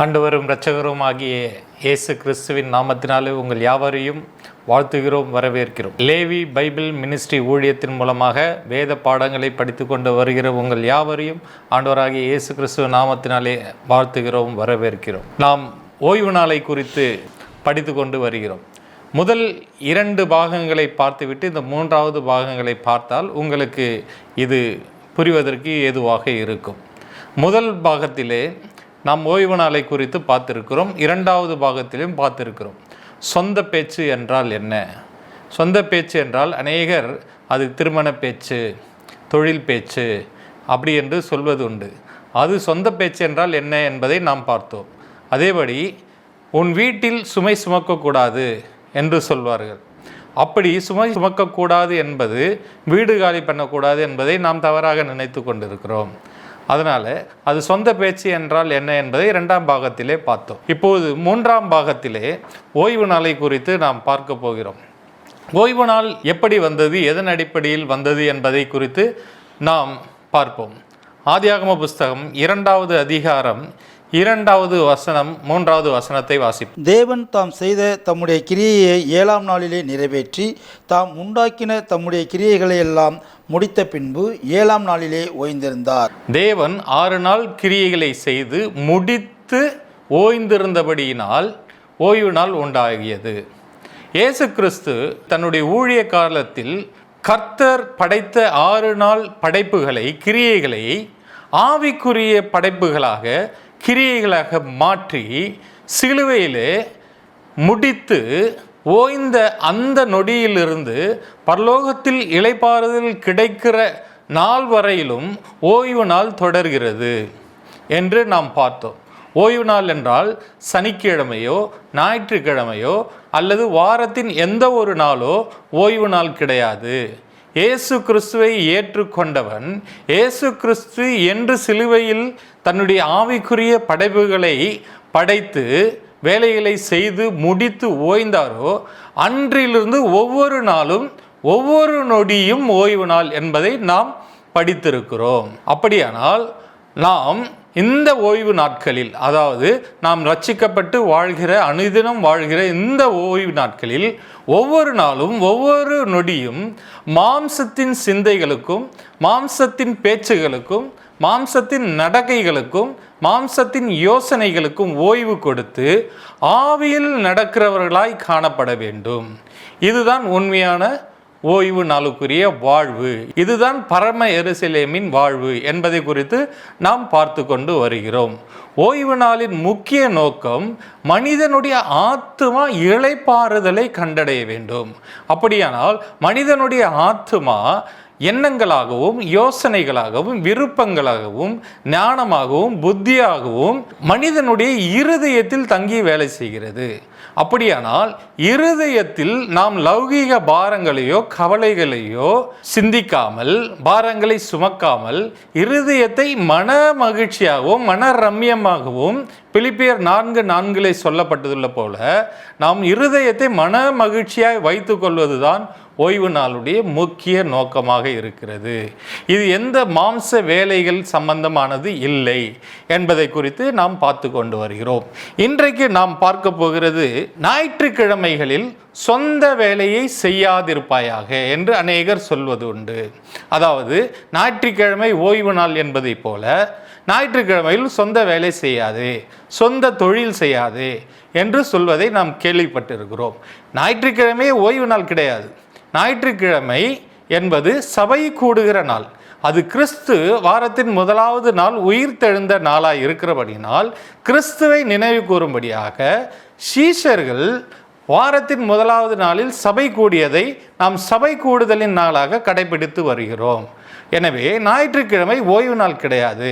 ஆண்டவரும் இரட்சகரும் ஆகிய இயேசு கிறிஸ்துவின் நாமத்தினாலே உங்கள் யாவரையும் வாழ்த்துகிறோம், வரவேற்கிறோம். லேவி பைபிள் மினிஸ்ட்ரி ஊழியத்தின் மூலமாக வேத பாடங்களை படித்து கொண்டு வருகிற உங்கள் யாவரையும் ஆண்டவராகிய இயேசு கிறிஸ்துவின் நாமத்தினாலே வாழ்த்துகிறோம், வரவேற்கிறோம். நாம் ஓய்வு நாளை குறித்து படித்து கொண்டு வருகிறோம். முதல் 2 பாகங்களை பார்த்துவிட்டு இந்த 3வது பாகங்களை பார்த்தால் உங்களுக்கு இது புரிவதற்கு ஏதுவாக இருக்கும். முதல் பாகத்திலே நாம் ஓய்வு நாளை குறித்து பார்த்துருக்கிறோம். 2வது பாகத்திலும் பார்த்துருக்கிறோம். சொந்த பேச்சு என்றால் என்ன? சொந்த பேச்சு என்றால் அநேகர் அது திருமண பேச்சு, தொழில் பேச்சு அப்படி என்று சொல்வது உண்டு. அது சொந்த பேச்சு என்றால் என்ன என்பதை நாம் பார்த்தோம். அதேபடி உன் வீட்டில் சுமை சுமக்கக்கூடாது என்று சொல்வார்கள். அப்படி சுமை சுமக்கக்கூடாது என்பது வீடு காலி பண்ணக்கூடாது என்பதை நாம் தவறாக நினைத்து கொண்டிருக்கிறோம். அதனால் அது சொந்த பேச்சு என்றால் என்ன என்பதை 2ஆம் பாகத்திலே பார்த்தோம். இப்போது 3ஆம் பாகத்திலே ஓய்வு நாளை குறித்து நாம் பார்க்க போகிறோம். ஓய்வு நாள் எப்படி வந்தது, எதன் அடிப்படையில் வந்தது என்பதை குறித்து நாம் பார்ப்போம். ஆதியாகம புஸ்தகம் 2வது அதிகாரம் 2வது வசனம் 3வது வசனத்தை வாசிப்போம். தேவன் தாம் செய்த தம்முடைய கிரியையை 7ஆம் நாளிலே நிறைவேற்றி தாம் உண்டாக்கின தம்முடைய கிரியைகளை எல்லாம் முடித்த பின்பு 7ஆம் நாளிலே ஓய்ந்திருந்தார். தேவன் 6 நாள் கிரியைகளை செய்து முடித்து ஓய்ந்திருந்தபடியினால் ஓய்வு நாள் உண்டாகியது. இயேசு கிறிஸ்து தன்னுடைய ஊழிய காலத்தில் கர்த்தர் படைத்த 6 நாள் படைப்புகளை, கிரியைகளை ஆவிக்குரிய படைப்புகளாக, கிரியைகளாக மாற்றி சிலுவையிலே முடித்து ஓய்ந்த அந்த நொடியிலிருந்து பரலோகத்தில் இளைப்பாறுதல் கிடைக்கிற நாள் வரையிலும் ஓய்வு நாள் தொடர்கிறது என்று நாம் பார்த்தோம். ஓய்வு நாள் என்றால் சனிக்கிழமையோ ஞாயிற்றுக்கிழமையோ அல்லது வாரத்தின் எந்த ஒரு நாளோ ஓய்வு நாள் கிடையாது. இயேசு கிறிஸ்துவை ஏற்றுக்கொண்டவன், இயேசு கிறிஸ்து என்று சிலுவையில் தன்னுடைய ஆவிக்குரிய படைப்புகளை படைத்து வேலைகளை செய்து முடித்து ஓய்ந்தாரோ அன்றிலிருந்து ஒவ்வொரு நாளும் ஒவ்வொரு நொடியும் ஓய்வு நாள் என்பதை நாம் படித்திருக்கிறோம். அப்படியானால் நாம் இந்த ஓய்வு நாட்களில், அதாவது நாம் ரட்சிக்கப்பட்டு வாழ்கிற, அனுதினம் வாழ்கிற இந்த ஓய்வு நாட்களில் ஒவ்வொரு நாளும் ஒவ்வொரு நொடியும் மாம்சத்தின் சிந்தைகளுக்கும், மாம்சத்தின் பேச்சுகளுக்கும், மாம்சத்தின் நடக்கைகளுக்கும், மாம்சத்தின் யோசனைகளுக்கும் ஓய்வு கொடுத்து ஆவியில் நடக்கிறவர்களாய் காணப்பட வேண்டும். இதுதான் உண்மையான ஓய்வு நாளுக்குரிய வாழ்வு. இதுதான் பரம எருசலேமின் வாழ்வு என்பதை குறித்து நாம் பார்த்து கொண்டு வருகிறோம். ஓய்வு நாளின் முக்கிய நோக்கம் மனிதனுடைய ஆத்துமா இளைப்பாறுதலை கண்டடைய வேண்டும். அப்படியானால் மனிதனுடைய ஆத்துமா எண்ணங்களாகவும், யோசனைகளாகவும், விருப்பங்களாகவும், ஞானமாகவும், புத்தியாகவும் மனிதனுடைய இருதயத்தில் தங்கி வேலை செய்கிறது. அப்படியானால் இருதயத்தில் நாம் லௌகீக பாரங்களையோ கவலைகளையோ சிந்திக்காமல், பாரங்களை சுமக்காமல், இருதயத்தை மன மகிழ்ச்சியாகவும் மன ரம்யமாகவும், பிலிப்பியர் 4:4 சொல்லப்பட்டதுள்ள போல நாம் இருதயத்தை மன மகிழ்ச்சியாய் வைத்து கொள்வதுதான் ஓய்வு நாளுடைய முக்கிய நோக்கமாக இருக்கிறது. இது எந்த மாம்ச வேலைகள் சம்பந்தமானது இல்லை என்பதை குறித்து நாம் பார்த்து கொண்டு வருகிறோம். இன்றைக்கு நாம் பார்க்க போகிறது, ஞாயிற்றுக்கிழமைகளில் சொந்த வேலையை செய்யாதிருப்பாயாக என்று அநேகர் சொல்வது உண்டு. அதாவது ஞாயிற்றுக்கிழமை ஓய்வு நாள் என்பதை போல ஞாயிற்றுக்கிழமையில் சொந்த வேலை செய்யாதே, சொந்த தொழில் செய்யாதே என்று சொல்வதை நாம் கேள்விப்பட்டிருக்கிறோம். ஞாயிற்றுக்கிழமை ஓய்வு நாள் கிடையாது. ஞாயிற்றுக்கிழமை என்பது சபை கூடுகிற நாள். அது கிறிஸ்து வாரத்தின் 1வது நாள் உயிர்த்தெழுந்த நாளாய் இருக்கிறபடினால் கிறிஸ்துவை நினைவு கூறும்படியாக சீஷர்கள் வாரத்தின் 1வது நாளில் சபை கூடியதை நாம் சபை கூடுதலின் நாளாக கடைபிடித்து வருகிறோம். எனவே ஞாயிற்றுக்கிழமை ஓய்வு நாள் கிடையாது.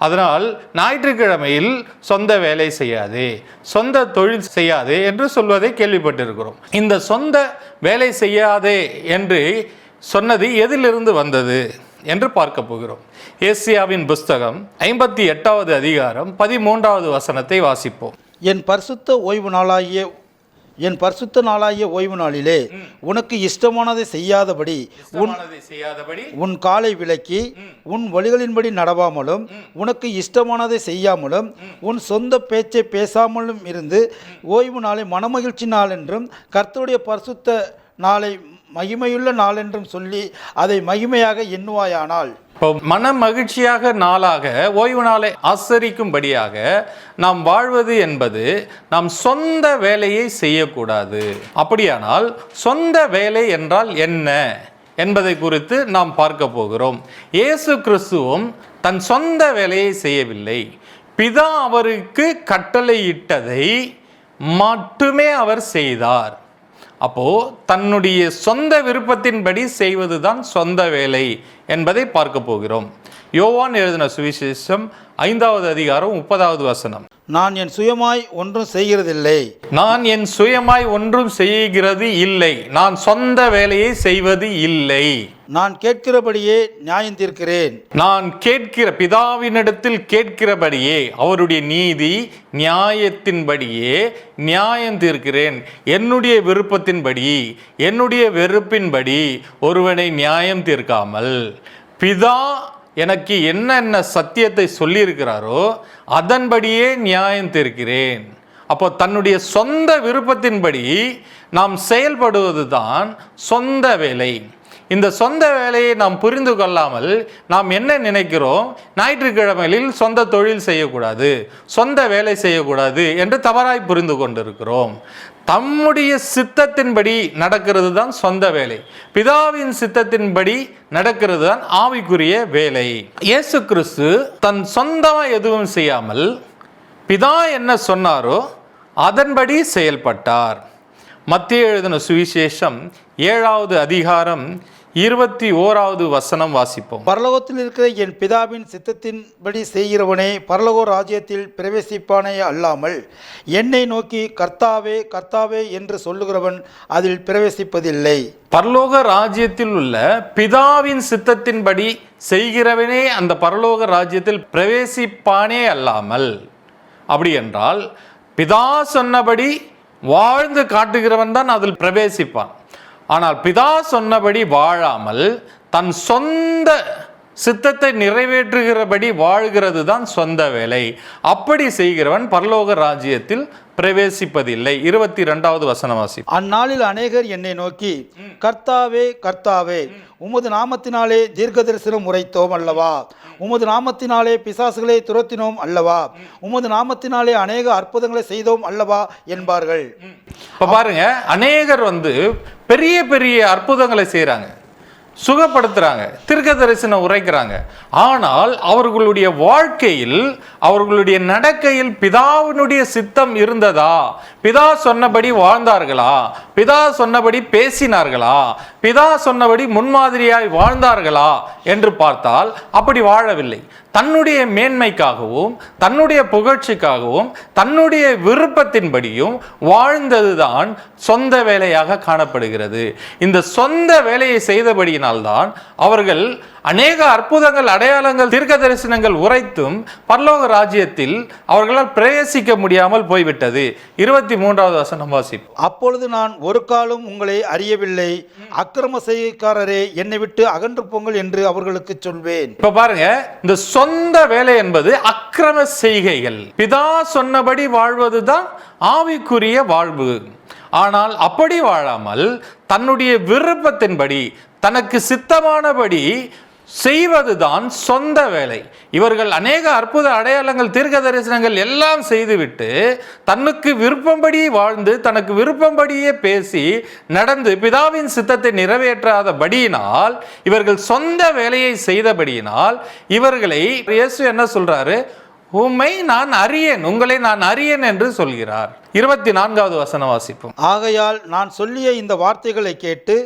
அதனால் ஞாயிற்றுக்கிழமையில் சொந்த வேலை செய்யாதே, சொந்த தொழில் செய்யாதே என்று சொல்வதை கேள்விப்பட்டிருக்கிறோம். இந்த சொந்த வேலை செய்யாதே என்று சொன்னது எதிலிருந்து வந்தது என்று பார்க்க போகிறோம். ஏசாயாவின் புஸ்தகம் 58வது அதிகாரம் 13வது வசனத்தை வாசிப்போம். என் பரிசுத்த ஓய்வு நாளாகிய என் பரிசுத்த நாளாகிய ஓய்வு நாளிலே உனக்கு இஷ்டமானதை செய்யாதபடி உன் காலை விலக்கி உன் வழிகளின்படி நடவாமலும் உனக்கு இஷ்டமானதை செய்யாமலும் உன் சொந்த பேச்சை பேசாமலும் இருந்து ஓய்வு நாளை மனமகிழ்ச்சி நாள் என்றும் கர்த்தருடைய பரிசுத்த நாளை மகிமையுள்ள நாள் என்றும் சொல்லி அதை மகிமையாக எண்ணுவாயானால். இப்போ மன மகிழ்ச்சியாக நாளாக ஓய்வு நாளை ஆசரிக்கும்படியாக நாம் வாழ்வது என்பது நாம் சொந்த வேலையை செய்யக்கூடாது. அப்படியானால் சொந்த வேலை என்றால் என்ன என்பதை குறித்து நாம் பார்க்க போகிறோம். இயேசு கிறிஸ்துவும் தன் சொந்த வேலையை செய்யவில்லை. பிதா அவருக்கு கட்டளையிட்டதை மட்டுமே அவர் செய்தார். அப்போ தன்னுடைய சொந்த விருப்பத்தின்படி செய்வதுதான் சொந்த வேலை என்பதை பார்க்க போகிறோம். யோவான் எழுதின சுவிசேஷம் 5வது அதிகாரம் 30வது வசனம். நான் என் சுயமாய் ஒன்றும் செய்கிறதில்லை. நான் என் சுயமாய் ஒன்றும் செய்கிறது இல்லை. நான் சொந்த வேலையை செய்வது இல்லை. நான் கேட்கிறபடியே நியாயம் தீர்க்கிறேன். நான் கேட்கிற பிதாவினிடத்தில் கேட்கிறபடியே அவருடைய நீதி நியாயத்தின்படியே நியாயம் தீர்க்கிறேன். என்னுடைய விருப்பத்தின்படி என்னுடைய வெறுப்பின்படி ஒருவனை நியாயம் தீர்க்காமல் பிதா எனக்கு என்னென்ன சத்தியத்தை சொல்லியிருக்கிறாரோ அதன்படியே நியாயம் தீர்க்கிறேன். அப்போ தன்னுடைய சொந்த விருப்பத்தின்படி நாம் செயல்படுவது தான் சொந்த வேலை. இந்த சொந்த வேலையை நாம் புரிந்து கொள்ளாமல் நாம் என்ன நினைக்கிறோம், ஞாயிற்றுக்கிழமைகளில் சொந்த தொழில் செய்யக்கூடாது, சொந்த வேலை செய்யக்கூடாது என்று தவறாய் புரிந்து கொண்டிருக்கிறோம். தம்முடைய சித்தத்தின்படி நடக்கிறது தான் சொந்த வேலை. பிதாவின் சித்தத்தின்படி நடக்கிறது தான் ஆவிக்குரிய வேலை. இயேசு கிறிஸ்து தன் சொந்தமாக எதுவும் செய்யாமல் பிதா என்ன சொன்னாரோ அதன்படி செயல்பட்டார். மத்தேயு எழுதின சுவிசேஷம் 7வது அதிகாரம் 21வது வசனம் வாசிப்போம். பரலோகத்தில் இருக்கிற என் பிதாவின் சித்தத்தின்படி செய்கிறவனே பரலோக ராஜ்யத்தில் பிரவேசிப்பானே அல்லாமல் என்னை நோக்கி கர்த்தாவே கர்த்தாவே என்று சொல்லுகிறவன் அதில் பிரவேசிப்பதில்லை. பரலோக ராஜ்யத்தில் உள்ள பிதாவின் சித்தத்தின்படி செய்கிறவனே அந்த பரலோக ராஜ்யத்தில் பிரவேசிப்பானே அல்லாமல், அப்படி என்றால் பிதா சொன்னபடி வாழ்ந்து காட்டுகிறவன் தான் அதில் பிரவேசிப்பான். ஆனால் பிதா சொன்னபடி வாழாமல் தன் சொந்த சித்தத்தை நிறைவேற்றுகிறபடி வாழ்கிறது தான் சொந்த வேலை. அப்படி செய்கிறவன் பரலோக ராஜ்யத்தில் பிரவேசிப்பதில்லை. 22வது வசனம் வாசி. அந்நாளில் அநேகர் என்னை நோக்கி கர்த்தாவே கர்த்தாவே உமது நாமத்தினாலே தீர்க்க தரிசனம் உரைத்தோம் அல்லவா, உமது நாமத்தினாலே பிசாசுகளை துரத்தினோம் அல்லவா, உமது நாமத்தினாலே அநேக அற்புதங்களை செய்தோம் அல்லவா என்பார்கள். இப்ப பாருங்க, அநேகர் பெரிய பெரிய அற்புதங்களை செய்யறாங்க, சுகப்படுத்துறாங்க, தீர்க்க தரிசனம் உரைக்கிறாங்க. ஆனால் அவர்களுடைய வாழ்க்கையில் அவர்களுடைய நடக்கையில் பிதாவினுடைய சித்தம் இருந்ததா? பிதா சொன்னபடி வாழ்ந்தார்களா? பிதா சொன்னபடி பேசினார்களா? பிதா சொன்னபடி முன்மாதிரியாய் வாழ்ந்தார்களா என்று பார்த்தால் அப்படி வாழவில்லை. தன்னுடைய மேன்மைக்காகவும் தன்னுடைய புகழ்ச்சிக்காகவும் தன்னுடைய விருப்பத்தின்படியும் வாழ்ந்ததுதான் சொந்த வேலையாக காணப்படுகிறது. இந்த சொந்த வேலையை செய்தபடியினால்தான் அவர்கள் அநேக அற்புதங்கள், அடையாளங்கள், தீர்க்க தரிசனங்கள் உரைத்தும் பரலோக ராஜ்யத்தில் அவர்களால் பிரவேசிக்க முடியாமல் போய்விட்டது. 23வது வசனம் வாசிப்போம். அப்பொழுது நான் ஒரு காலம் உங்களை அறியவில்லை, அக்கிரம செய்கைக்காரரே என்னை விட்டு அகன்று போங்கள் என்று அவர்களுக்கு சொல்வேன். இப்ப பாருங்க, இந்த சொந்த வேலை என்பது அக்கிரம செய்கைகள். பிதா சொன்னபடி வாழ்வதுதான் ஆவிக்குரிய வாழ்வு. ஆனால் அப்படி வாழாமல் தன்னுடைய விருப்பத்தின்படி தனக்கு சித்தமானபடி செய்வதுதான் சொந்த வேலை. இவர்கள் அநேக அற்புத அடையாளங்கள், தீர்க்க தரிசனங்கள் எல்லாம் செய்துவிட்டு தனக்கு விருப்பம்படி வாழ்ந்து தனக்கு விருப்பம்படியே பேசி நடந்து பிதாவின் சித்தத்தை நிறைவேற்றாதபடியினால், இவர்கள் சொந்த வேலையை செய்தபடியினால் இவர்களை இயேசு என்ன சொல்றாரு? உம்மை நான் அறியேன், உங்களை நான் அறியேன் என்று சொல்கிறார். 24வது வசனம் வாசிப்போம். ஆகையால் நான் சொல்லிய இந்த வார்த்தைகளை கேட்டு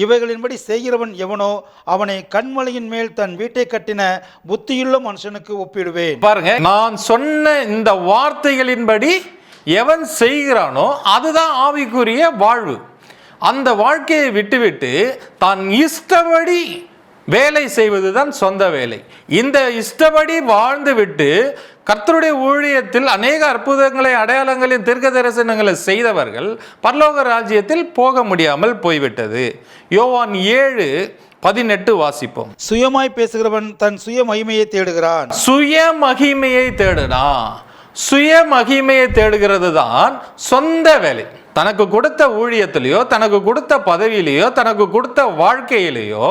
இவைகளின்படி செய்கிறவன் எவனோ அவனை கண்மலையின் மேல் தன் வீட்டை கட்டின புத்தியுள்ள மனுஷனுக்கு ஒப்பிடுவேன். பாருங்க, நான் சொன்ன இந்த வார்த்தைகளின்படி எவன் செய்கிறானோ அதுதான் ஆவிக்குரிய வாழ்வு. அந்த வாழ்க்கையை விட்டுவிட்டு தான் இஷ்டப்படி வேலை செய்வதுதான் சொந்த வேலை. இந்த இஷ்டப்படி வாழ்ந்து விட்டு கர்த்தருடைய ஊழியத்தில் அநேக அற்புதங்களை, அடையாளங்களையும் தீர்க்க தரிசனங்களை செய்தவர்கள் பரலோக ராஜ்யத்தில் போக முடியாமல் போய்விட்டது. யோவான் 7:18 வாசிப்போம். சுயமாய் பேசுகிறவன் தன் சுய மகிமையை தேடுகிறான். சுய மகிமையை தேடுனா, சுய மகிமையை தேடுகிறது தான் சொந்த வேலை. தனக்கு கொடுத்த ஊழியத்திலேயோ, தனக்கு கொடுத்த பதவியிலேயோ, தனக்கு கொடுத்த வாழ்க்கையிலேயோ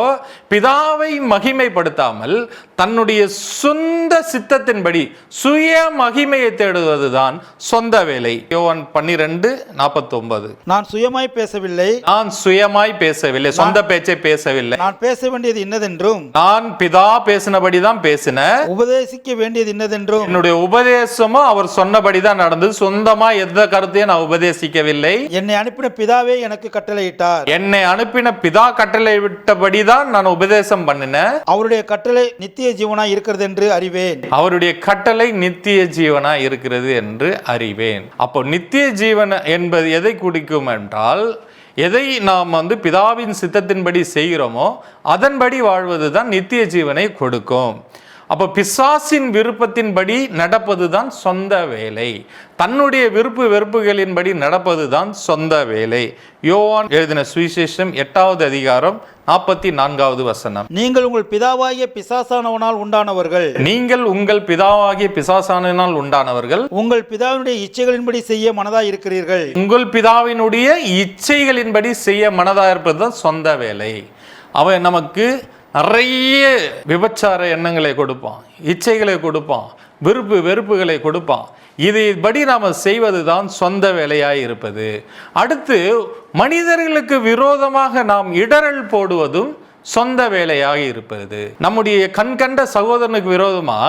பிதாவை மகிமைப்படுத்தாமல் தன்னுடைய சொந்த சித்தத்தின்படி சுய மகிமையை தேடுவதுதான் சொந்த வேலை. யோவான் 12:49. நான் சுயமாய் பேசவில்லை, நான் சுயமாய் பேசவில்லை, சொந்த பேச்சை பேசவில்லை. நான் பேச வேண்டியது இன்னதென்றும், நான் பிதா பேசினபடிதான் பேசினேன். உபதேசிக்க வேண்டியது இன்னதென்றும், என்னுடைய உபதேசமும் அவர் சொன்னபடிதான் நடந்தது. சொந்தமா எந்த கருத்தையும் நான் உபதேசிக்கவில்லை. என்னை அனுப்பின பிதாவே எனக்கு கட்டளையிட்டார். என்னை அனுப்பின பிதா கட்டளை விட்டபடிதான் நான் உபதேசம் பண்ணினேன். அவருடைய கட்டளை நித்திய ஜீவனாய் இருக்கிறது என்று அறிவேன். அவருடைய கட்டளை நித்திய ஜீவனா இருக்கிறது என்று அறிவேன். அப்போ நித்திய ஜீவன் என்பது எதை குறிக்கும் என்றால், எதை நாம் பிதாவின் சித்தத்தின்படி செய்கிறோமோ அதன்படி வாழ்வதுதான் நித்திய ஜீவனை கொடுக்கும். அப்போ பிசாசின் விருப்பத்தின்படி நடப்பதுதான் சொந்த வேலை. தன்னுடைய விருப்பு வெறுப்புகளின்படி நடப்பதுதான் சொந்த வேலை. யோவான் எழுதின சுவிசேஷம் 8:44 வசனம். நீங்கள் உங்கள் பிதாவாகிய பிசாசானவனால் உண்டானவர்கள். நீங்கள் உங்கள் பிதாவாகிய பிசாசானவனால் உண்டானவர்கள். உங்கள் பிதாவினுடைய இச்சைகளின்படி செய்ய மனதாய் இருக்கிறீர்கள். உங்கள் பிதாவினுடைய இச்சைகளின்படி செய்ய மனதாய் இருப்பதுதான் சொந்த வேலை. அவன் நமக்கு நிறைய விபச்சார எண்ணங்களை கொடுப்பான், இச்சைகளை கொடுப்பான், விருப்பு வெறுப்புகளை கொடுப்பான். இதைப்படி நாம் செய்வதுதான் சொந்த வேலையாய் இருப்பது. அடுத்து மனிதர்களுக்கு விரோதமாக நாம் இடரல் போடுவதும் சொந்த வேலையாக இருப்பது. நம்முடைய கண்கண்ட சகோதரனுக்கு விரோதமா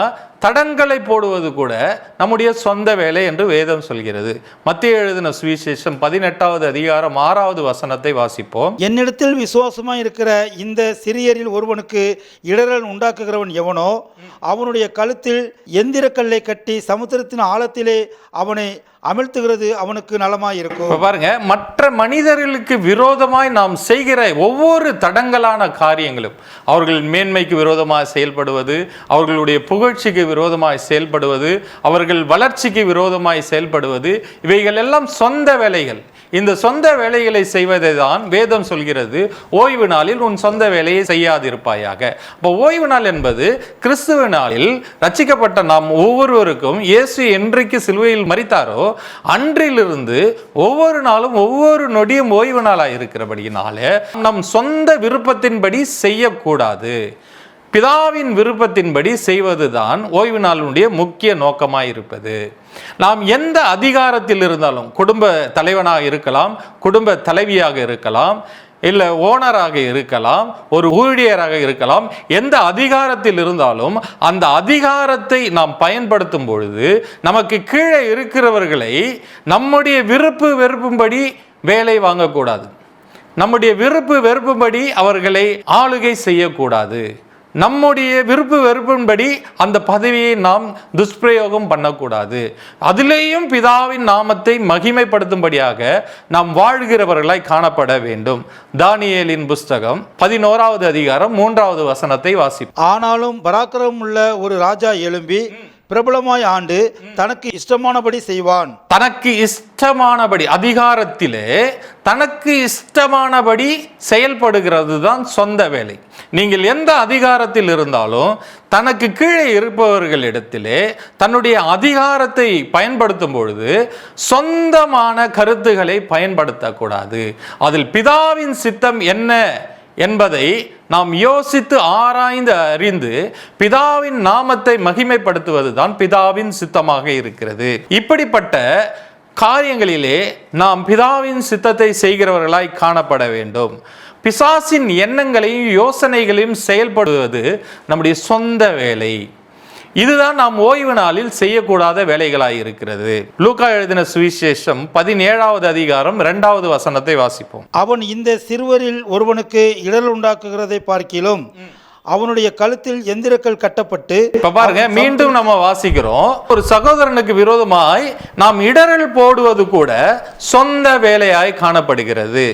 தடங்களை போடுவது கூட நம்முடைய சொந்த வேலை என்று வேதம் சொல்கிறது. மத்தேயு எழுதின சுவிசேஷம் 18:6 வசனத்தை வாசிப்போம். என்னிடத்தில் விசுவாசமாய் இருக்கிற இந்த சிறியரில் ஒருவனுக்கு இடரல் உண்டாக்குகிறவன் எவனோ அவனுடைய கழுத்தில் எந்திரக்கல்லை கட்டி சமுத்திரத்தின் ஆழத்திலே அவனை அமிழ்த்துகிறது அவனுக்கு நலமாய் இருக்கும். பாருங்க, மற்ற மனிதர்களுக்கு விரோதமாய் நாம் செய்கிற ஒவ்வொரு தடங்கலான காரியங்களும், அவர்கள் மேன்மைக்கு விரோதமாக செயல்படுவது, அவர்களுடைய புகழ்ச்சிக்கு விரோதமாய் செயல்படுவது, அவர்கள் வளர்ச்சிக்கு விரோதமாய் செயல்படுவது, இவைகள் எல்லாம் சொந்த வேலைகள். இந்த சொந்த வேலைகளை செய்வதை தான் வேதம் சொல்கிறது, ஓய்வு நாளில் உன் சொந்த வேலையை செய்யாதிருப்பாயாக. அப்போ ஓய்வு நாள் என்பது கிறிஸ்துவ நாளில் ரட்சிக்கப்பட்ட நாம் ஒவ்வொருவருக்கும் இயேசு என்றைக்கு சிலுவையில் மரித்தாரோ அன்றிலிருந்து ஒவ்வொரு நாளும் ஒவ்வொரு நொடியும் ஓய்வு நாளாக இருக்கிறபடியினாலே நம் சொந்த விருப்பத்தின்படி செய்யக்கூடாது. பிதாவின் விருப்பத்தின்படி செய்வதுதான் ஓய்வு நாளுடைய முக்கிய நோக்கமாக இருப்பது. நாம் எந்த அதிகாரத்தில் இருந்தாலும், குடும்ப தலைவனாக இருக்கலாம், குடும்ப தலைவியாக இருக்கலாம், இல்லை ஓனராக இருக்கலாம், ஒரு ஊழியராக இருக்கலாம், எந்த அதிகாரத்தில் இருந்தாலும் அந்த அதிகாரத்தை நாம் பயன்படுத்தும் பொழுது நமக்கு கீழே இருக்கிறவர்களை நம்முடைய விருப்பு வெறுப்பும்படி வேலை வாங்கக்கூடாது. நம்முடைய விருப்பு வெறுப்பும்படி அவர்களை ஆளுகை செய்யக்கூடாது. நம்முடைய விருப்பு வெறுப்பின்படி அந்த பதவியை நாம் துஷ்பிரயோகம் பண்ணக்கூடாது. அதிலேயும் பிதாவின் நாமத்தை மகிமைப்படுத்தும்படியாக நாம் வாழ்கிறவர்களாய் காணப்பட வேண்டும். தானியேலின் புஸ்தகம் 11:3 வசனத்தை வாசிப்போம். ஆனாலும் பராக்கிரமம் உள்ள ஒரு ராஜா எழும்பி பிரபலமாய் ஆண்டு தனக்கு இஷ்டமானபடி செய்வான். தனக்கு இஷ்டமானபடி, அதிகாரத்திலே தனக்கு இஷ்டமானபடி செயல்படுகிறது தான் சொந்த வேலை. நீங்கள் எந்த அதிகாரத்தில் இருந்தாலும் தனக்கு கீழே இருப்பவர்களிடத்திலே தன்னுடைய அதிகாரத்தை பயன்படுத்தும் பொழுது சொந்தமான கருத்துக்களை பயன்படுத்தக்கூடாது. அதில் பிதாவின் சித்தம் என்ன என்பதை நாம் யோசித்து ஆராய்ந்து அறிந்து பிதாவின் நாமத்தை மகிமைப்படுத்துவதுதான் பிதாவின் சித்தமாக இருக்கிறது. இப்படிப்பட்ட காரியங்களிலே நாம் பிதாவின் சித்தத்தை செய்கிறவர்களாய் காணப்பட வேண்டும். பிசாசின் எண்ணங்களையும் யோசனைகளையும் செயல்படுவது நம்முடைய சொந்த வேலை. இதுதான் நாம் ஓய்வு நாளில் செய்யக்கூடாத வேலைகளாய் இருக்கிறது. லூக்கா எழுதின சுவிசேஷம் 17:2 வசனத்தை வாசிப்போம். அவன் இந்த சிறுவரில் ஒருவனுக்கு இடர் உண்டாக்குகிறதை பார்க்கிலும் அவனுடைய கழுத்தில் எந்திரக்கல் கட்டப்பட்டு. இப்ப பாருங்க, மீண்டும் நம்ம வாசிக்கிறோம், ஒரு சகோதரனுக்கு விரோதமாய் நாம் இடரல் போடுவது கூட சொந்த வேலையாய் காணப்படுகிறது.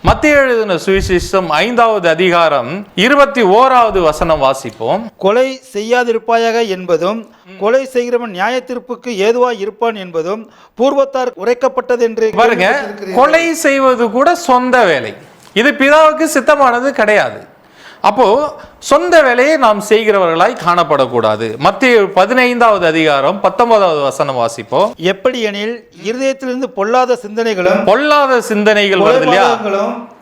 மத்தேயு எழுதின சுவிசேஷம் 5வது அதிகாரம் 21வது வசனம் வாசிப்போம். கொலை செய்யாதிருப்பாயாக என்பதும் கொலை செய்கிறவன் நியாய தீர்ப்புக்கு ஏதுவாய் இருப்பான் என்பதும் பூர்வத்தார் உரைக்கப்பட்டது என்று பாருங்க, கொலை செய்வது கூட சொந்த வேலை. இது பிதாவுக்கு சித்தமானது கிடையாது. அப்போ சொந்த வேலையை நாம் செய்கிறவர்களாய் காணப்படக்கூடாது. மத்தேயு 15வது அதிகாரம் 19வது வசனம் வாசிப்போம். எப்படி எனில் இருதயத்திலிருந்து பொல்லாத சிந்தனைகள் வருது இல்லையா,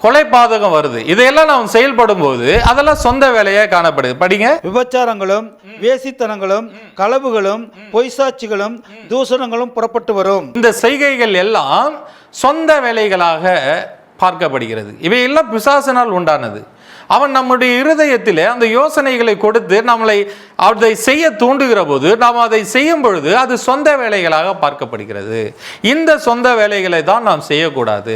கொலைபாதகம் வருது. இதையெல்லாம் நாம் செயல்படும் போது அதெல்லாம் சொந்த வேலையா காணப்படுது. படிங்க. விபச்சாரங்களும் வேசித்தனங்களும் களவுகளும் பொய்சாட்சிகளும் தூஷணங்களும் புறப்பட்டு வரும். இந்த செய்கைகள் எல்லாம் சொந்த வேலைகளாக பார்க்கப்படுகிறது. இவையெல்லாம் பிசாசினால் உண்டானது. அவன் நம்முடைய இருதயத்திலே அந்த யோசனைகளை கொடுத்து நம்மளை அதை செய்ய தூண்டுகிற போது நாம் அதை செய்யும் பொழுது அது சொந்த வேலைகளாக பார்க்கப்படுகிறது. இந்த சொந்த வேலைகளை தான் நாம் செய்யக்கூடாது.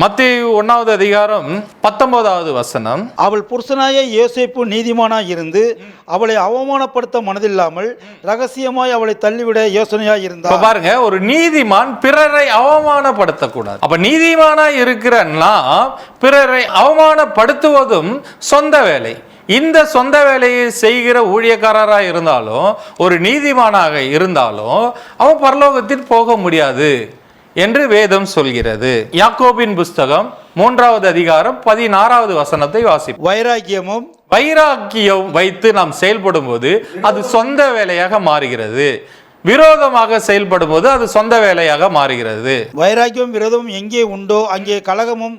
மத்தேயு 1வது அதிகாரம் 19வது வசனம். அவள் புருஷனாய யோசேப்பு நீதிமானாய் இருந்து அவளை அவமானப்படுத்த மனதில்லாமல் ரகசியமாய் அவளை தள்ளிவிட யோசனையாய் இருந்தார். பாருங்க, ஒரு நீதிமான் பிறரை அவமானப்படுத்தக்கூடாது. அப்ப நீதிமானாய் இருக்கிற நாம் பிறரை அவமானப்படுத்துவதும் சொந்த வேலை. இந்த சொந்த வேலையை செய்கிற ஊழியக்காரராக இருந்தாலும் ஒரு நீதிமானாக இருந்தாலும் அவன் பரலோகத்தில் போக முடியாது என்று வேதம் சொல்கிறது. யாக்கோபின் புஸ்தகம் 3வது அதிகாரம் 16வது வசனத்தை வாசிப்போம். வைராக்கியம் வைத்து நாம் செயல்படும் போது அது சொந்த வேலையாக மாறுகிறது. விரோதமாக செயல்படும் போது அது சொந்த வேலையாக மாறுகிறது. வைராக்கியம் விரோதமும் எங்கே உண்டோ அங்கே கலகமும்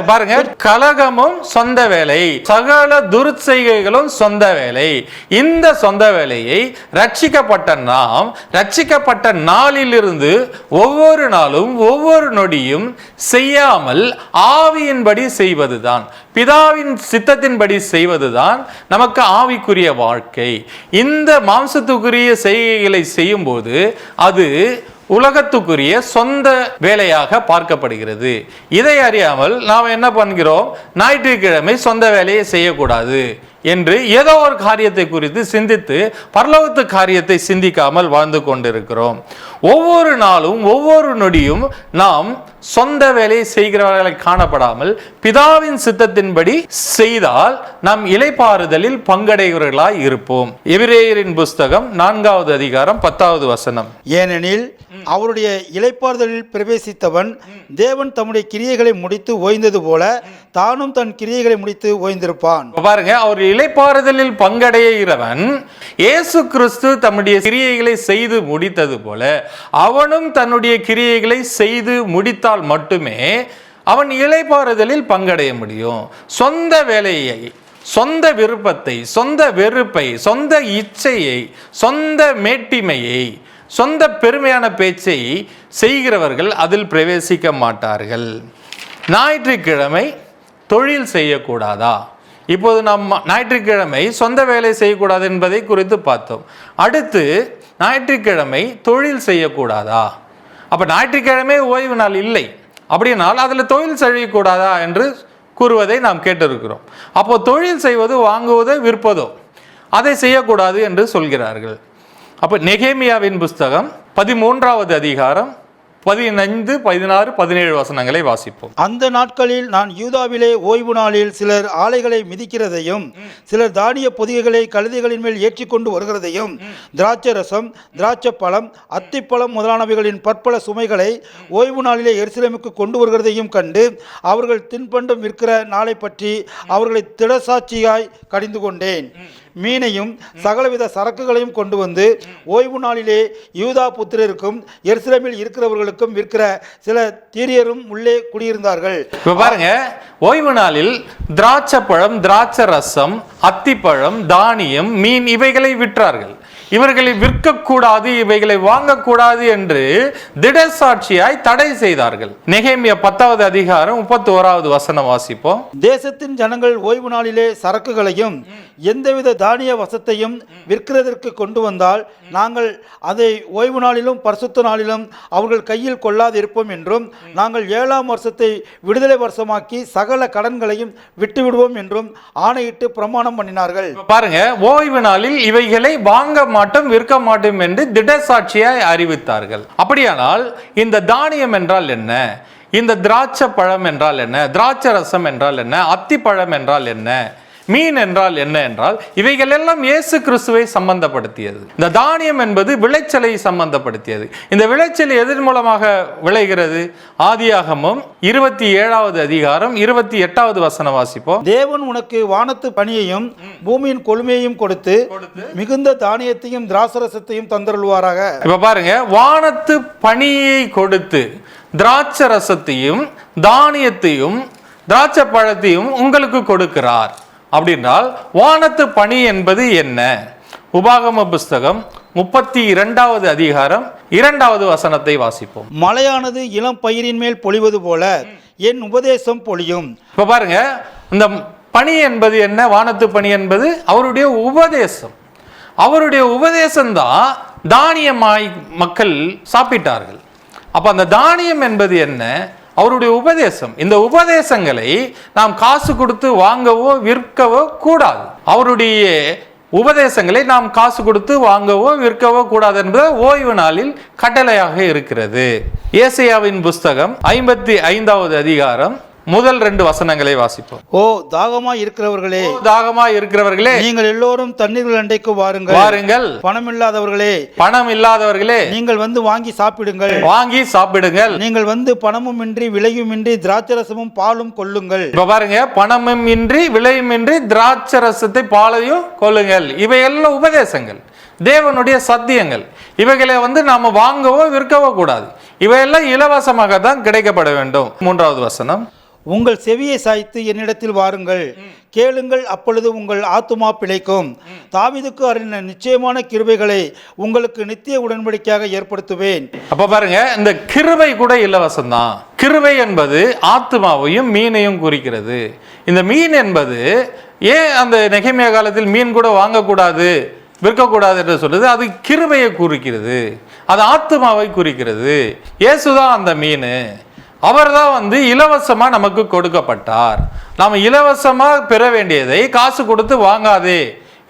பாருங்க, கலகமும் சொந்த வேலை, சகல துர்ச்செய்கைகளும் சொந்த வேலை. இந்த சொந்த வேலையை ரட்சிக்கப்பட்ட நாம் ரட்சிக்கப்பட்ட நாளிலிருந்து ஒவ்வொரு நாளும் ஒவ்வொரு நொடியும் செய்யாமல் ஆவியின்படி செய்வதுதான், பிதாவின் சித்தத்தின்படி செய்வதுதான் நமக்கு ஆவிக்குரிய வாழ்க்கை. இந்த மாம்சத்துக்குரிய செய்கைகளை செய்யும் போது அது உலகத்துக்குரிய சொந்த வேலையாக பார்க்கப்படுகிறது. இதை அறியாமல் நாம் என்ன பண்ணுகிறோம், ஞாயிற்றுக்கிழமை சொந்த வேலையை செய்யக்கூடாது என்று ஏதோ ஒரு காரியத்தை குறித்து சிந்தித்து பரலோகத்து காரியத்தை சிந்திக்காமல் வாழ்ந்து கொண்டிருக்கிறோம். ஒவ்வொரு நாளும் ஒவ்வொரு நொடியும் நாம் சொந்த வேலையை செய்கிறவர்களை காணப்படாமல் பிதாவின் சித்தத்தின்படி செய்தால் நாம் இளைப்பாறுதலில் பங்கடைகிறவர்களாய் இருப்போம். எபிரேயரின் புஸ்தகம் 4வது அதிகாரம் 10வது வசனம். ஏனெனில் அவருடைய இளைப்பாறுதலில் பிரவேசித்தவன் தேவன் தம்முடைய கிரியைகளை முடித்து ஓய்ந்தது போல தானும் தன் கிரியைகளை முடித்து ஓய்ந்திருப்பான். பாருங்க, அவர் இளைப்பாறுதலில் பங்கடைகிறவன் இயேசு கிறிஸ்து தம்முடைய கிரியைகளை செய்து முடித்தது போல அவனும் தன்னுடைய கிரியைகளை செய்து முடித்தால் மட்டுமே அவன் இளைப்பாறுதலில் பங்கடைய முடியும். சொந்த வேலையை, சொந்த விருப்பத்தை, சொந்த வெறுப்பை, சொந்த இச்சையை, சொந்த மேட்டிமையை, சொந்த பெருமையான பேச்சை செய்கிறவர்கள் அதில் பிரவேசிக்க மாட்டார்கள். ஞாயிற்றுக்கிழமை தொழில் செய்யக்கூடாதா? இப்போது நாம் ஞாயிற்றுக்கிழமை சொந்த வேலை செய்யக்கூடாது என்பதை குறித்து பார்த்தோம். அடுத்து ஞாயிற்றுக்கிழமை தொழில் செய்யக்கூடாதா? அப்போ ஞாயிற்றுக்கிழமை ஓய்வு நாள் இல்லை அப்படின்னால் அதில் தொழில் செய்யக்கூடாதா என்று கூறுவதை நாம் கேட்டிருக்கிறோம். அப்போ தொழில் செய்வது, வாங்குவதோ விற்பதோ அதை செய்யக்கூடாது என்று சொல்கிறார்கள். அப்போ நெகேமியாவின் புஸ்தகம் 13வது அதிகாரம் 15, 16, 17 வசனங்களை வாசிப்போம். அந்த நாட்களில் நான் யூதாவிலே ஓய்வு நாளில் சிலர் ஆலைகளை மிதிக்கிறதையும் சிலர் தானிய பொதிகைகளை கழுதைகளின் மேல் ஏற்றிக்கொண்டு வருகிறதையும் திராட்சை ரசம், திராட்சை பழம், அத்திப்பழம் முதலானவைகளின் பற்பல சுமைகளை ஓய்வு நாளிலே எருசலேமுக்கு கொண்டு வருகிறதையும் கண்டு அவர்கள் தின்பண்டம் விற்கிற நாளை பற்றி அவர்களை திடசாட்சியாய் கடிந்து கொண்டேன். மீனையும் சகலவித சரக்குகளையும் கொண்டு வந்து ஓய்வு நாளிலே யூதா புத்திரருக்கும் எருசலேமில் இருக்கிறவர்களுக்கும் விற்கிற சில தீரியரும் உள்ளே குடியிருந்தார்கள். பாருங்க, ஓய்வு நாளில் திராட்சை பழம், திராட்சை ரசம், அத்திப்பழம், தானியம், மீன் இவைகளை விற்றார்கள். இவர்களை விற்கக்கூடாது, இவைகளை வாங்கக்கூடாது என்று திடசாட்சியாய் தடை செய்தார்கள். நெகேமியா 10வது அதிகாரம் 31வது வசனம் வாசிப்போம். தேசத்தின் ஜனங்கள் ஓய்வு நாளிலே சரக்குகளையும் எந்தவித தானிய வசத்தையும் விற்கிறதற்கு கொண்டு வந்தால் நாங்கள் அதை ஓய்வு நாளிலும் பரிசுத்த நாளிலும் அவர்கள் கையில் கொள்ளாதிருப்போம் என்றும் நாங்கள் 7ஆம் வருஷத்தை விடுதலை வருஷமாக்கி சகல கடன்களையும் விட்டுவிடுவோம் என்றும் ஆணையிட்டு பிரமாணம் பண்ணினார்கள். பாருங்க, ஓய்வு நாளில் இவைகளை வாங்க மாட்டோம், விற்க மாட்டோம் என்று திடசாட்சியாய் அறிவித்தார்கள். அப்படியானால் இந்த தானியம் என்றால் என்ன? இந்த திராட்சை பழம் என்றால் என்ன, திராட்சை ரசம் என்றால் என்ன, அத்திப்பழம் என்றால் என்ன, மீன் என்றால் என்ன என்றால் இவைகள் எல்லாம் இயேசு கிறிஸ்துவை சம்பந்தப்படுத்தியது. இந்த தானியம் என்பது விளைச்சலை சம்பந்தப்படுத்தியது. இந்த விளைச்சல் எதன் மூலமாக விளைகிறது? ஆதியாகமம் 27வது அதிகாரம் 28வது வசனம் வாசிப்போம். தேவன் உனக்கு வானத்து பனியையும் பூமியின் கொழுமையையும் கொடுத்து மிகுந்த தானியத்தையும் திராட்சரசத்தையும் தந்தருள்வாராக. இப்ப பாருங்க, வானத்து பனியை கொடுத்து திராட்சை ரசத்தையும் தானியத்தையும் திராட்சை பழத்தையும் உங்களுக்கு கொடுக்கிறார். அப்படின்றால் வானத்து பனி என்பது என்ன? உபாகம புஸ்தகம் 32வது அதிகாரம் 2வது வசனத்தை வாசிப்போம். மழையானது இளம் பயிரின் மேல் பொழிவது போல என் உபதேசம் பொழியும். இப்ப பாருங்க, இந்த பனி என்பது என்ன? வானத்து பனி என்பது அவருடைய உபதேசம். அவருடைய உபதேசம்தான் தானியமாய் மக்கள் சாப்பிட்டார்கள். அப்ப அந்த தானியம் என்பது என்ன? அவருடைய உபதேசம். இந்த உபதேசங்களை நாம் காசு கொடுத்து வாங்கவோ விற்கவோ கூடாது. அவருடைய உபதேசங்களை நாம் காசு கொடுத்து வாங்கவோ விற்கவோ கூடாது என்பது ஓய்வு நாளில் கட்டளையாக இருக்கிறது. ஏசாயாவின் புஸ்தகம் 55வது அதிகாரம் முதல் 2 வசனங்களை வாசிப்போம். ஓ தாகமாய் இருக்கிறவர்களே, தாகமாய் இருக்கிறவர்களே, நீங்கள் எல்லோரும் தண்ணீர்கள் அண்டைக்கு வாருங்கள். வாருங்கள். பணம் இல்லாதவர்களே, பணம் இல்லாதவர்களே, நீங்கள் வந்து வாங்கி சாப்பிடுங்கள். வாங்கி சாப்பிடுங்கள். நீங்கள் வந்து பணமும் இன்றி விலையும் இன்றி திராட்சரசமும் பாலும் கொள்ளுங்கள். இப்ப பாருங்க, பணமும் இன்றி விலையும் இன்றி திராட்சை ரசத்தை பாலையும் கொள்ளுங்கள். இவையெல்லாம் உபதேசங்கள், தேவனுடைய சத்தியங்கள். இவைகளை நாம வாங்கவோ விற்கவோ கூடாது. இவையெல்லாம் இலவசமாக தான் கிடைக்கப்பட வேண்டும். 3வது வசனம். உங்கள் செவியை சாய்த்து என்னிடத்தில் வாருங்கள், கேளுங்கள், அப்பொழுது உங்கள் ஆத்துமா பிழைக்கும். தாவீதுக்கு அருளின நிச்சயமான கிருபைகளை உங்களுக்கு நித்திய உடன்படிக்கையாக ஏற்படுத்துவேன். அப்ப பாருங்க, இந்த கிருபை கூட இலவசம் தான். கிருபை என்பது ஆத்துமாவையும் மீனையும் குறிக்கிறது. இந்த மீன் என்பது ஏன் அந்த நெகேமியா காலத்தில் மீன் கூட வாங்கக்கூடாது விற்கக்கூடாது என்று சொல்றது? அது கிருபையை குறிக்கிறது, அது ஆத்துமாவை குறிக்கிறது. இயேசுதான் அந்த மீன். அவர் தான் இலவசமா நமக்கு கொடுக்கப்பட்டார். நாம் இலவசமா பெற வேண்டியதை காசு கொடுத்து வாங்காதே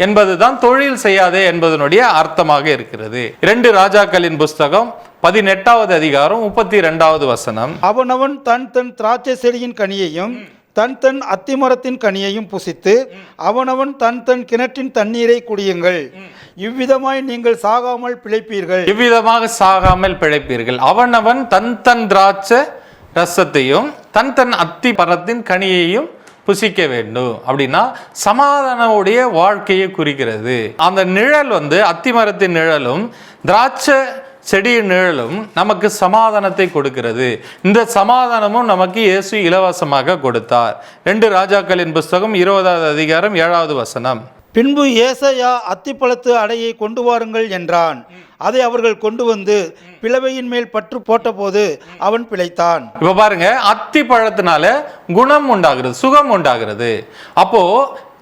என்பதுதான் தொழில் செய்யாதே என்பதனுடைய அர்த்தமாக இருக்கிறது. 2 ராஜாக்களின் புஸ்தகம் 18வது அதிகாரம் 32வது வசனம். அவனவன் தன் தன் திராட்சை செடியின் கனியையும் தன் தன் அத்திமரத்தின் கனியையும் புசித்து அவனவன் தன் தன் கிணற்றின் தண்ணீரை குடியுங்கள். இவ்விதமாய் நீங்கள் சாகாமல் பிழைப்பீர்கள். இவ்விதமாக சாகாமல் பிழைப்பீர்கள். அவனவன் தன் தன் திராட்சை ரசத்தையும் தன் தன் அத்தி பழத்தின் கனியையும் புசிக்க வேண்டும். அப்படின்னா சமாதானமுடைய வாழ்க்கையை குறிக்கிறது. அந்த நிழல் அத்திமரத்தின் நிழலும் திராட்சை செடியின் நிழலும் நமக்கு சமாதானத்தை கொடுக்கிறது. இந்த சமாதானமும் நமக்கு இயேசு இலவசமாக கொடுத்தார். 2 ராஜாக்களின் புஸ்தகம் 20வது அதிகாரம் 7வது வசனம். பின்பு ஏசாயா அத்திப்பழத்து அடையை கொண்டு வாருங்கள் என்றான். அதை அவர்கள் கொண்டு வந்து பிளவையின் மேல் பற்று போட்ட போது அவன் பிழைத்தான். இப்ப பாருங்க, அத்தி பழத்தினால குணம் உண்டாகிறது, சுகம் உண்டாகிறது. அப்போ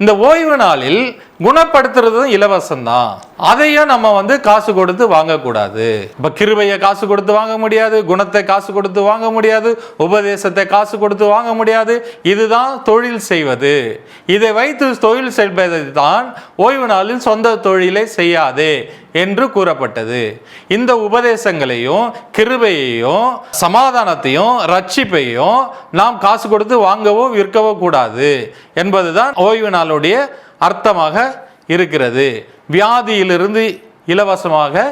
இந்த ஓய்வு நாளில் குணப்படுத்துறதும் இலவசம் தான். அதையும் நம்ம காசு கொடுத்து வாங்கக்கூடாது. இப்ப கிருபையை காசு கொடுத்து வாங்க முடியாது, குணத்தை காசு கொடுத்து வாங்க முடியாது, உபதேசத்தை காசு கொடுத்து வாங்க முடியாது. இதுதான் தொழில் செய்வது. இதை வைத்து தொழில் செய்வதை தான் ஓய்வு நாளில் சொந்த தொழிலை செய்யாதே என்று கூறப்பட்டது. இந்த உபதேசங்களையும் கிருபையையும் சமாதானத்தையும் ரட்சிப்பையும் நாம் காசு கொடுத்து வாங்கவோ விற்கவோ கூடாது என்பதுதான் ஓய்வு நாளுடைய அர்த்தமாக இருக்கிறது. வியாதியிலிருந்து இலவசமாக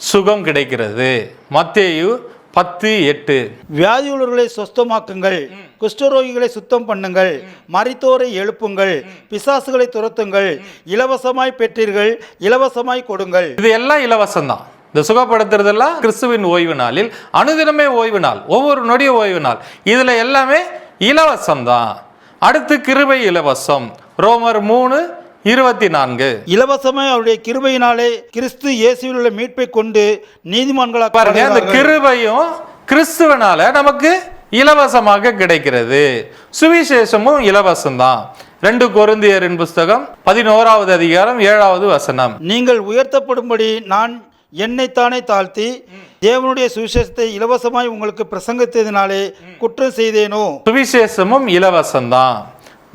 சுகம் கிடைக்கிறது. மத்தேயு 10:8. வியாதியுள்ளவர்களை சுத்தமாக்குங்கள், குஷ்டரோகிகளை சுத்தம் பண்ணுங்கள், மரித்தோரை எழுப்புங்கள், பிசாசுகளை துரத்துங்கள், இலவசமாய் பெற்றீர்கள், இலவசமாய் கொடுங்கள். இது எல்லாம் இலவசம் தான். இந்த சுகப்படுத்துறதெல்லாம் கிறிஸ்துவின் ஓய்வு நாளில், அனுதினமே ஓய்வு நாள், ஒவ்வொரு நொடிய ஓய்வு நாள், இதுல எல்லாமே இலவசம் தான். அடுத்து கிருபை இலவசம். ரோமர் 3:24. இலவசமாய் அவருடைய கிருபையினாலே கிறிஸ்து இயேசுவில் உள்ள மீட்பை கொண்டு நீதிமான்களாக பாருங்க. அந்த கிருபையும் கிறிஸ்துவனால நமக்கு இலவசமாக கிடைக்கிறது. சுவிசேஷமும் இலவசம் தான். 2 கொரிந்தியரின் புஸ்தகம் 11வது அதிகாரம் 7வது வசனம். நீங்கள் உயர்த்தப்படும்படி நான் என்னைத்தானே தாழ்த்தி தேவனுடைய சுவிசேஷத்தை இலவசமாய் உங்களுக்கு பிரசங்கித்ததினாலே குற்றம் செய்தேனோ? சுவிசேஷமும் இலவசம் தான்,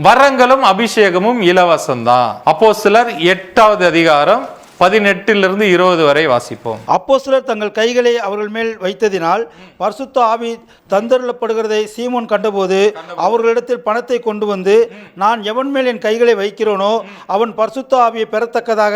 வரங்களும் அபிஷேகமும் இலவசம் தான். அப்போஸ்தலர் 8வது அதிகாரம் 18-20 வரை வாசிப்போம். அப்போஸ்தலர் தங்கள் கைகளை அவர்கள் மேல் வைத்ததினால் பரிசுத்த ஆவி தந்தருளப்படுகிறதை சீமோன் கண்டபோது அவர்களிடத்தில் பணத்தை கொண்டு வந்து, நான் எவன் மேல் என் கைகளை வைக்கிறோனோ அவன் பரிசுத்த ஆவியை பெறத்தக்கதாக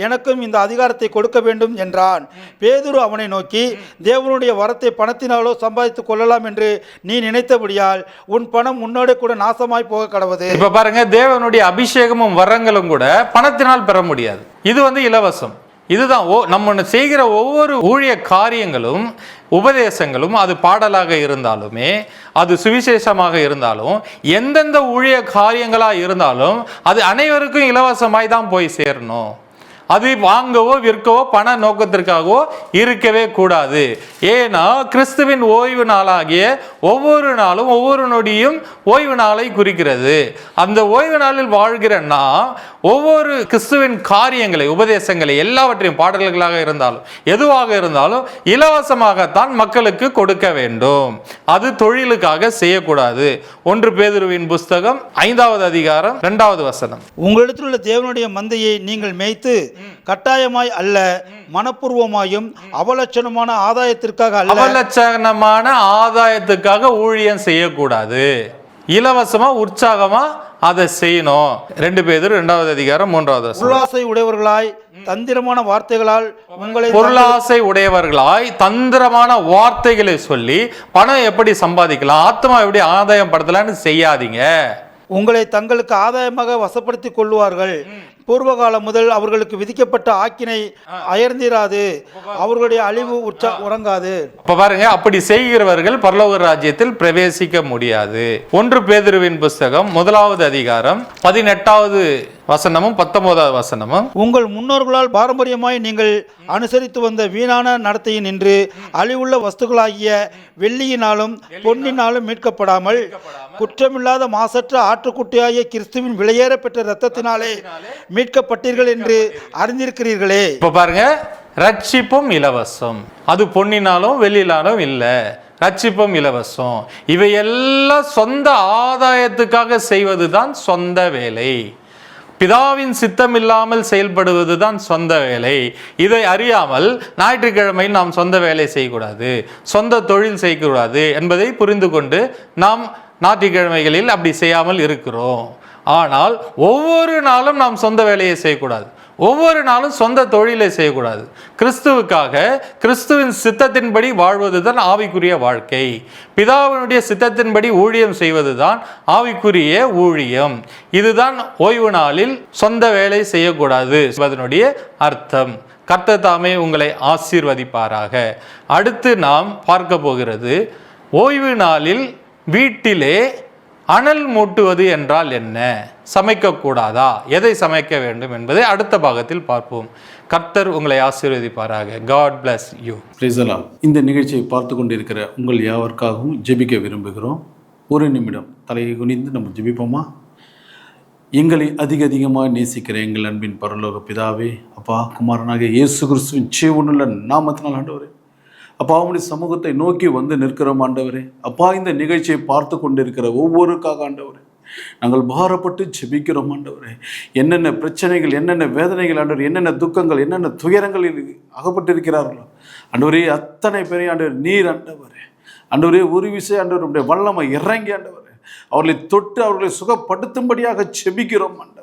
எனக்கும் இந்த அதிகாரத்தை கொடுக்க வேண்டும் என்றான். பேதுரு அவனை நோக்கி, தேவனுடைய வரத்தை பணத்தினாலோ சம்பாதித்துக் கொள்ளலாம் என்று நீ நினைத்தபடியால் உன் பணம் உன்னோட கூட நாசமாய் போக கடவது. இப்ப பாருங்க, தேவனுடைய அபிஷேகமும் வரங்களும் கூட பணத்தினால் பெற முடியாது. இது இலவசம். இதுதான் நம்ம செய்கிற ஒவ்வொரு ஊழிய காரியங்களும் உபதேசங்களும், அது பாடலாக இருந்தாலுமே, அது சுவிசேஷமாக இருந்தாலும், எந்தெந்த ஊழிய காரியங்களாக இருந்தாலும் அது அனைவருக்கும் இலவசமாய் தான் போய் சேரணும். அது வாங்கவோ விற்கவோ பண நோக்கத்திற்காகவோ இருக்கவே கூடாது. ஏன்னா கிறிஸ்துவின் ஓய்வு நாளாகிய ஒவ்வொரு நாளும் ஒவ்வொரு நொடியும் ஓய்வு நாளை குறிக்கிறது. அந்த ஓய்வு நாளில் வாழ்கிறன்னா ஒவ்வொரு கிறிஸ்துவின் காரியங்களை, உபதேசங்களை, எல்லாவற்றையும் பாடல்களாக இருந்தாலும் எதுவாக இருந்தாலும் இலவசமாகத்தான் மக்களுக்கு கொடுக்க வேண்டும். அது தொழிலுக்காக செய்யக்கூடாது. 1 பேதுருவின் புஸ்தகம் 5வது அதிகாரம் 2வது வசனம். உங்களிடத்தில் உள்ள தேவனுடைய மந்தையை நீங்கள் மேய்த்து கட்டாயமாய் அல்ல, மனப்பூர்வமாயும் அவலட்சணமான ஆதாயத்திற்காக அல்ல. அவலட்சணமான ஆதாயத்துக்காக ஊழியம் செய்யக்கூடாது. இலவசமா உற்சாகமா அதை செய்யணும். 2 பேதுரு 2வது அதிகாரம் 3வது வசனம். பொருளாசை உடையவர்களாய் தந்திரமான வார்த்தைகளால் உங்களை பொருளாசை உடையவர்களாய் தந்திரமான வார்த்தைகளை சொல்லி பணம் எப்படி சம்பாதிக்கலாம், ஆத்மா எப்படி ஆதாயம் படுத்தலாம்னு செய்யாதீங்க. உங்களை தங்களுக்கு ஆதாயமாக வசப்படுத்திக் கொள்வார்கள். பூர்வகாலம் முதல் அவர்களுக்கு விதிக்கப்பட்ட ஆக்கினை அயர்ந்திராது, அவர்களுடைய அழிவு உறங்காது. இப்ப பாருங்க, அப்படி செய்கிறவர்கள் பரலோக ராஜ்யத்தில் பிரவேசிக்க முடியாது. 1 பேதுருவின் புஸ்தகம் 1வது அதிகாரம் 18வது வசனமும் 19வது வசனமும். உங்கள் முன்னோர்களால் பாரம்பரியமாய் நீங்கள் அனுசரித்து வந்த வீணான நடத்தையின் நின்று அழிவுள்ள வஸ்துக்களாகிய வெள்ளியினாலும் பொன்னினாலும் மீட்கப்படாமல் குற்றமில்லாத மாசற்ற ஆட்டுக்குட்டியாகிய கிறிஸ்துவின் விலையேற பெற்ற இரத்தத்தினாலே மீட்கப்பட்டீர்கள் என்று அறிந்திருக்கிறீர்களே. இப்ப பாருங்க, ரட்சிப்பும் இலவசம். அது பொன்னினாலும் வெள்ளியினாலும் இல்லை. ரட்சிப்பும் இலவசம். இவையெல்லாம் சொந்த ஆதாயத்துக்காக செய்வதுதான் சொந்த வேலை. பிதாவின் சித்தம் இல்லாமல் செயல்படுவதுதான் சொந்த வேலை. இதை அறியாமல் ஞாயிற்றுக்கிழமையில் நாம் சொந்த வேலை செய்யக்கூடாது, சொந்த தொழில் செய்யக்கூடாது என்பதை புரிந்து கொண்டு நாம் ஞாயிற்றுக்கிழமைகளில் அப்படி செய்யாமல் இருக்கிறோம். ஆனால் ஒவ்வொரு நாளும் நாம் சொந்த வேலையை செய்யக்கூடாது, ஒவ்வொரு நாளும் சொந்த தொழிலை செய்யக்கூடாது. கிறிஸ்துவுக்காக கிறிஸ்துவின் சித்தத்தின்படி வாழ்வதுதான் ஆவிக்குரிய வாழ்க்கை. பிதாவினுடைய சித்தத்தின்படி ஊழியம் செய்வதுதான் ஆவிக்குரிய ஊழியம். இதுதான் ஓய்வு நாளில் சொந்த வேலை செய்யக்கூடாது அதனுடைய அர்த்தம். கர்த்தர் தாமே உங்களை ஆசீர்வதிப்பாராக. அடுத்து நாம் பார்க்க போகிறது, ஓய்வு நாளில் வீட்டிலே அனல் மூட்டுவது என்றால் என்ன, சமைக்கக்கூடாதா, எதை சமைக்க வேண்டும் என்பதை அடுத்த பாகத்தில் பார்ப்போம். கர்த்தர் உங்களை ஆசீர்வதிப்பாராக. God bless you. இந்த நிகழ்ச்சியை பார்த்து கொண்டிருக்கிற உங்கள் யாவருக்காகவும் ஜெபிக்க விரும்புகிறோம். ஒரு நிமிடம் தலையை குனிந்து நம்ம ஜெபிப்போமா? எங்களை அதிகமாக நேசிக்கிற எங்கள் அன்பின் பரலோக பிதாவே, அப்பா, குமாரனாக இயேசு கிறிஸ்துவின் ஜீவனுள்ள நாமத்தினால் ஆண்டவரே, அப்பா, அவனுடைய சமூகத்தை நோக்கி வந்து நிற்கிறோம் ஆண்டவரே. அப்பா, இந்த நிகழ்ச்சியை பார்த்து கொண்டிருக்கிற ஒவ்வொருக்காக ஆண்டவரே நாங்கள் பாரப்பட்டு ஜெபிக்கிறோம் ஆண்டவரே. என்னென்ன பிரச்சனைகள், என்னென்ன வேதனைகள் ஆண்டவர், என்னென்ன துக்கங்கள், என்னென்ன துயரங்களில் அகப்பட்டிருக்கிறார்களோ ஆண்டவரே, அத்தனை பேரை ஆண்டவர் நீர் ஆண்டவரே, ஆண்டவரே, ஒரு விஷயம் ஆண்டவருடைய வல்லமை இறங்கி ஆண்டவரே அவர்களை தொட்டு அவர்களை சுகப்படுத்தும்படியாக ஜெபிக்கிறோம் ஆண்டவரே.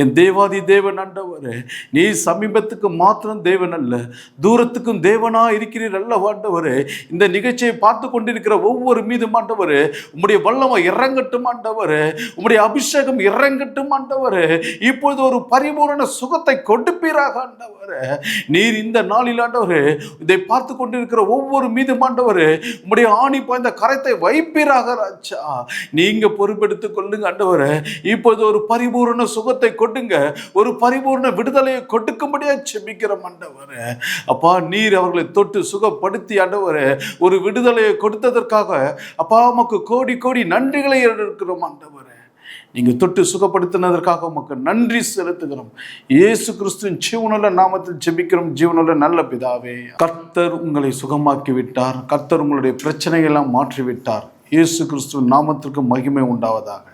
என் தேவாதி தேவன் ஆண்டவரே, நீ சமீபத்துக்கு மாத்திரம் தேவன் அல்ல, தூரத்துக்கும் தேவனா இருக்கிறீர் அல்ல ஆண்டவரே. இந்த நிகழ்ச்சியை பார்த்து கொண்டிருக்கிற ஒவ்வொரு மீதும் ஆண்டவரே உம்முடைய வல்லமை இறங்கட்டும் ஆண்டவரே, உம்முடைய அபிஷேகம் இறங்கட்டும் ஆண்டவரே. இப்பொழுது ஒரு பரிபூரண சுகத்தை கொடுப்பீராக ஆண்டவரே. நீர் இந்த நாளில் ஆண்டவரே இதை பார்த்து கொண்டிருக்கிற ஒவ்வொரு மீதும் ஆண்டவரே உம்முடைய ஆணி பாய்ந்த கரத்தை வைப்பீராக ராஜா. நீங்க பொறுப்பெடுத்துக் கொள்ளுங்க ஆண்டவரே. இப்பொழுது ஒரு பரிபூரண சுகத்தை கொடுங்க, ஒரு பரிபூர்ண விடுதலையை கொடுக்கும்படியா ஜெபிக்கிறோம் ஆண்டவரே. அப்பா, நீர் அவர்களை தொட்டு சுகப்படுத்தி ஆண்டவரே ஒரு விடுதலையை கொடுத்ததற்காக அப்பா உமக்கு கோடி கோடி நன்றிகளை இருக்கிறோம் ஆண்டவரே. நீங்க தொட்டு சுகப்படுத்தினதற்காக உமக்கு நன்றி செலுத்துகிறோம். இயேசு கிறிஸ்துவின் ஜீவனுள்ள நாமத்தில் ஜெபிக்கிறோம் ஜீவனுள்ள நல்ல பிதாவே. கர்த்தர் உங்களை சுகமாக்கி விட்டார். கர்த்தர் உங்களுடைய பிரச்சனைகள் எல்லாம் மாற்றி விட்டார். இயேசு கிறிஸ்துவின் நாமத்திற்கு மகிமை உண்டாவதாக.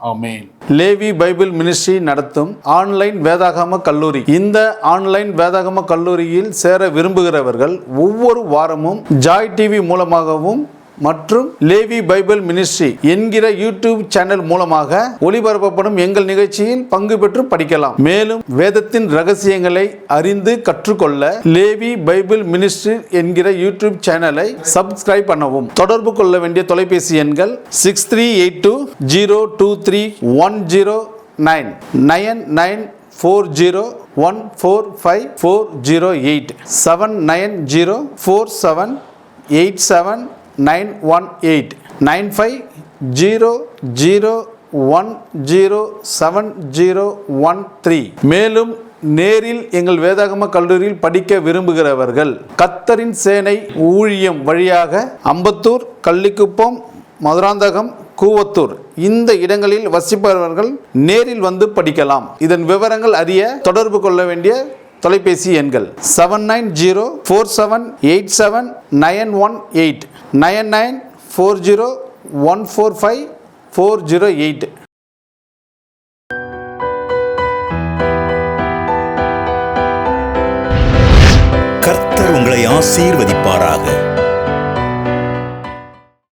ஆமென். லேவி பைபிள் மினிஸ்ட்ரி நடத்தும் ஆன்லைன் வேதாகம கல்லூரி. இந்த ஆன்லைன் வேதாகம கல்லூரியில் சேர விரும்புகிறவர்கள் ஒவ்வொரு வாரமும் ஜாய் டிவி மூலமாகவும் மற்றும் லேவி பைபிள் மினிஸ்ட்ரி என்கிற யூடியூப் சேனல் மூலமாக ஒளிபரப்பப்படும் எங்கள் நிகழ்ச்சியில் பங்கு பெற்று படிக்கலாம். மேலும் வேதத்தின் ரகசியங்களை அறிந்து கற்றுக்கொள்ள லேவி பைபிள் மினிஸ்ட்ரி என்கிற யூடியூப் சேனலை சப்ஸ்கிரைப் பண்ணவும். தொடர்பு கொள்ள வேண்டிய தொலைபேசி எண்கள் 6382023109 9940145408 7904787918 9500107013. மேலும் நேரில் எங்கள் வேதாகம கல்லூரியில் படிக்க விரும்புகிறவர்கள் கர்த்தரின் சேனை ஊழியம் வழியாக அம்பத்தூர், கள்ளிக்குப்பம், மதுராந்தகம், கூவத்தூர் இந்த இடங்களில் வசிப்பவர்கள் நேரில் வந்து படிக்கலாம். இதன் விவரங்கள் அறிய தொடர்பு கொள்ள வேண்டிய தொலைபேசி எண்கள் 7904787918 9940145408. கர்த்தர் உங்களை ஆசீர்வதிப்பாராக.